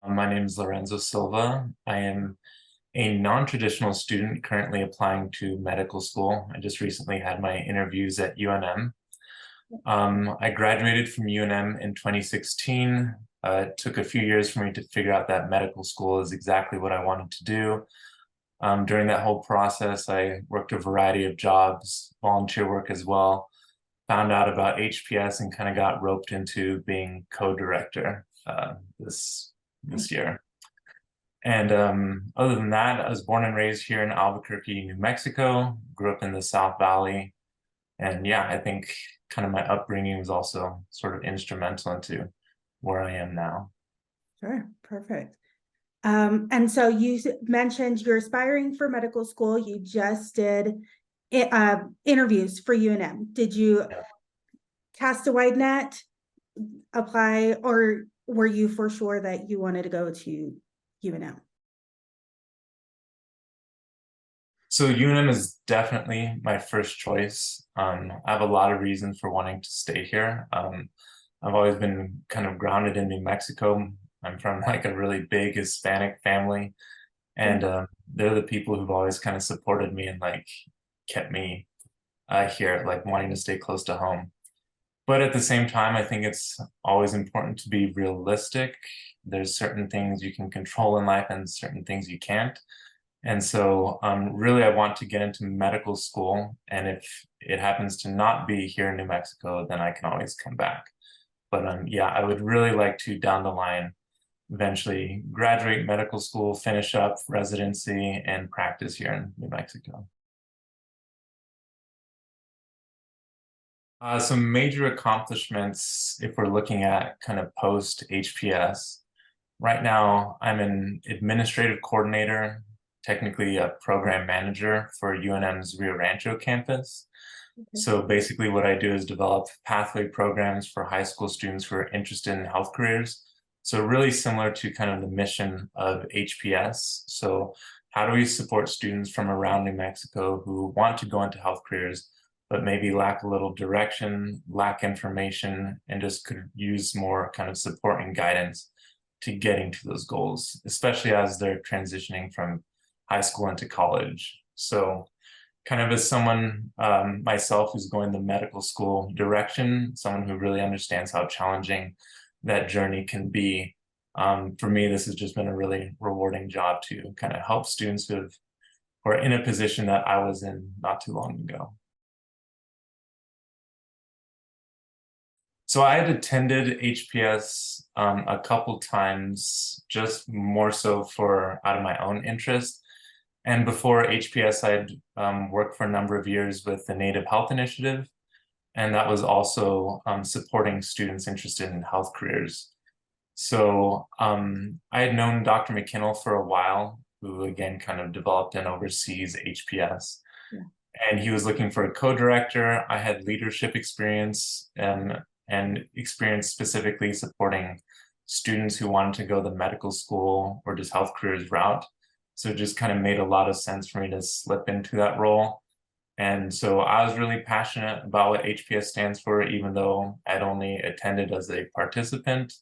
My name is Lorenzo Silva. I am a non-traditional student currently applying to medical school. I just recently had my interviews at UNM. I graduated from UNM in 2016. It took a few years for me to figure out that medical school is exactly what I wanted to do. During that whole process, I worked a variety of jobs, volunteer work as well, found out about HPS and kind of got roped into being co-director this year. And other than that, I was born and raised here in Albuquerque, New Mexico, grew up in the South Valley. And yeah, I think kind of my upbringing was also sort of instrumental into where I am now. Sure, perfect. And so you mentioned you're aspiring for medical school. You just did interviews for UNM. Did you cast a wide net, apply, or were you for sure that you wanted to go to UNM? So UNM is definitely my first choice. I have a lot of reasons for wanting to stay here. I've always been kind of grounded in New Mexico. I'm from like a really big Hispanic family, and they're the people who've always kind of supported me and like kept me here, like wanting to stay close to home. But at the same time, I think it's always important to be realistic. There's certain things you can control in life and certain things you can't. And so really, I want to get into medical school. And if it happens to not be here in New Mexico, then I can always come back. But yeah, I would really like to, down the line, eventually graduate medical school, finish up residency, and practice here in New Mexico. Some major accomplishments, if we're looking at kind of post HPS. Right now, I'm an administrative coordinator, technically a program manager for UNM's Rio Rancho campus. So basically what I do is develop pathway programs for high school students who are interested in health careers. So really similar to kind of the mission of HPS. So how do we support students from around New Mexico who want to go into health careers, but maybe lack a little direction, lack information, and just could use more kind of support and guidance to getting to those goals, especially as they're transitioning from high school into college. So kind of as someone myself who's going the medical school direction, someone who really understands how challenging that journey can be. For me, this has just been a really rewarding job to kind of help students who are in a position that I was in not too long ago. So I had attended HPS a couple times, just more so for out of my own interest. And before HPS, I'd worked for a number of years with the Native Health Initiative, and that was also supporting students interested in health careers. So I had known Dr. McKinnell for a while, who again kind of developed and oversees HPS. Yeah. And he was looking for a co-director. I had leadership experience and experience specifically supporting students who wanted to go the medical school or just health careers route. So it just kind of made a lot of sense for me to slip into that role. And so I was really passionate about what HPS stands for, even though I'd only attended as a participant.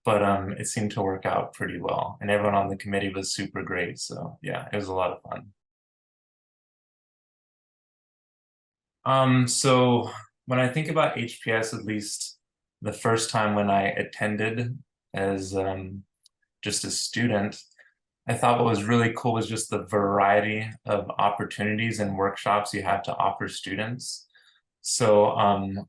But it seemed to work out pretty well. And everyone on the committee was super great. So yeah, it was a lot of fun. So when I think about HPS, at least the first time when I attended as just a student, I thought what was really cool was just the variety of opportunities and workshops you have to offer students. So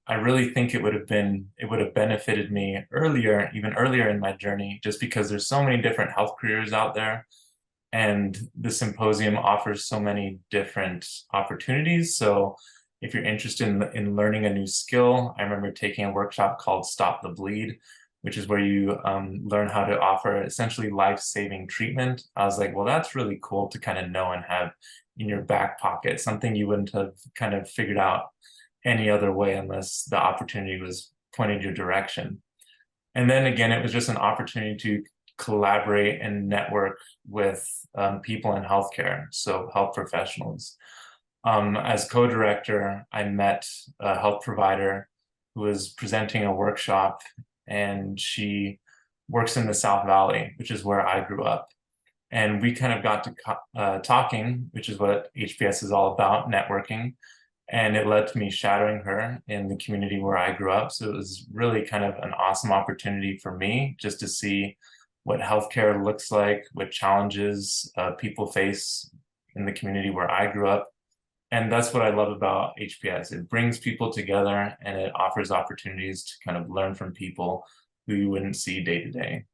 I really think it would have benefited me earlier, even earlier in my journey, just because there's so many different health careers out there. And the symposium offers so many different opportunities. So if you're interested in learning a new skill, I remember taking a workshop called Stop the Bleed, which is where you learn how to offer essentially life-saving treatment. I was like, well, that's really cool to kind of know and have in your back pocket, something you wouldn't have kind of figured out any other way unless the opportunity was pointed your direction. And then again, it was just an opportunity to collaborate and network with people in healthcare, so health professionals. As co-director, I met a health provider who was presenting a workshop, and she works in the South Valley, which is where I grew up. And we kind of got to talking, which is what HPS is all about, networking. And it led to me shadowing her in the community where I grew up. So it was really kind of an awesome opportunity for me just to see what healthcare looks like, what challenges people face in the community where I grew up. And that's what I love about HPS. It brings people together and it offers opportunities to kind of learn from people who you wouldn't see day to day.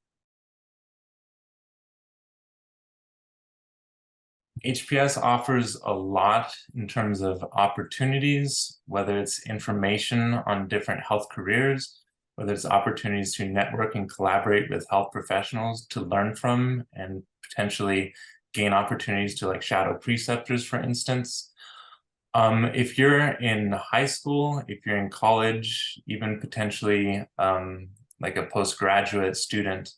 HPS offers a lot in terms of opportunities, whether it's information on different health careers, whether it's opportunities to network and collaborate with health professionals to learn from and potentially gain opportunities to like shadow preceptors, for instance. If you're in high school, if you're in college, even potentially like a postgraduate student,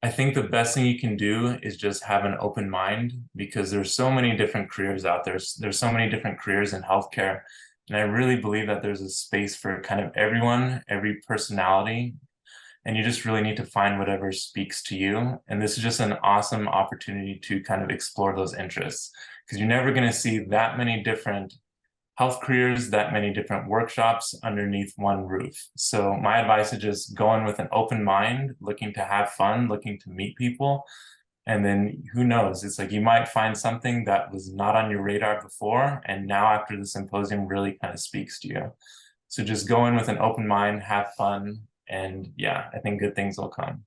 I think the best thing you can do is just have an open mind because there's so many different careers out there. There's so many different careers in healthcare. And I really believe that there's a space for kind of everyone, every personality, and you just really need to find whatever speaks to you. And this is just an awesome opportunity to kind of explore those interests because you're never going to see that many different health careers, that many different workshops underneath one roof. So my advice is just go in with an open mind, looking to have fun, looking to meet people. And then who knows, it's like you might find something that was not on your radar before. And now after the symposium really kind of speaks to you. So just go in with an open mind, have fun. And yeah, I think good things will come.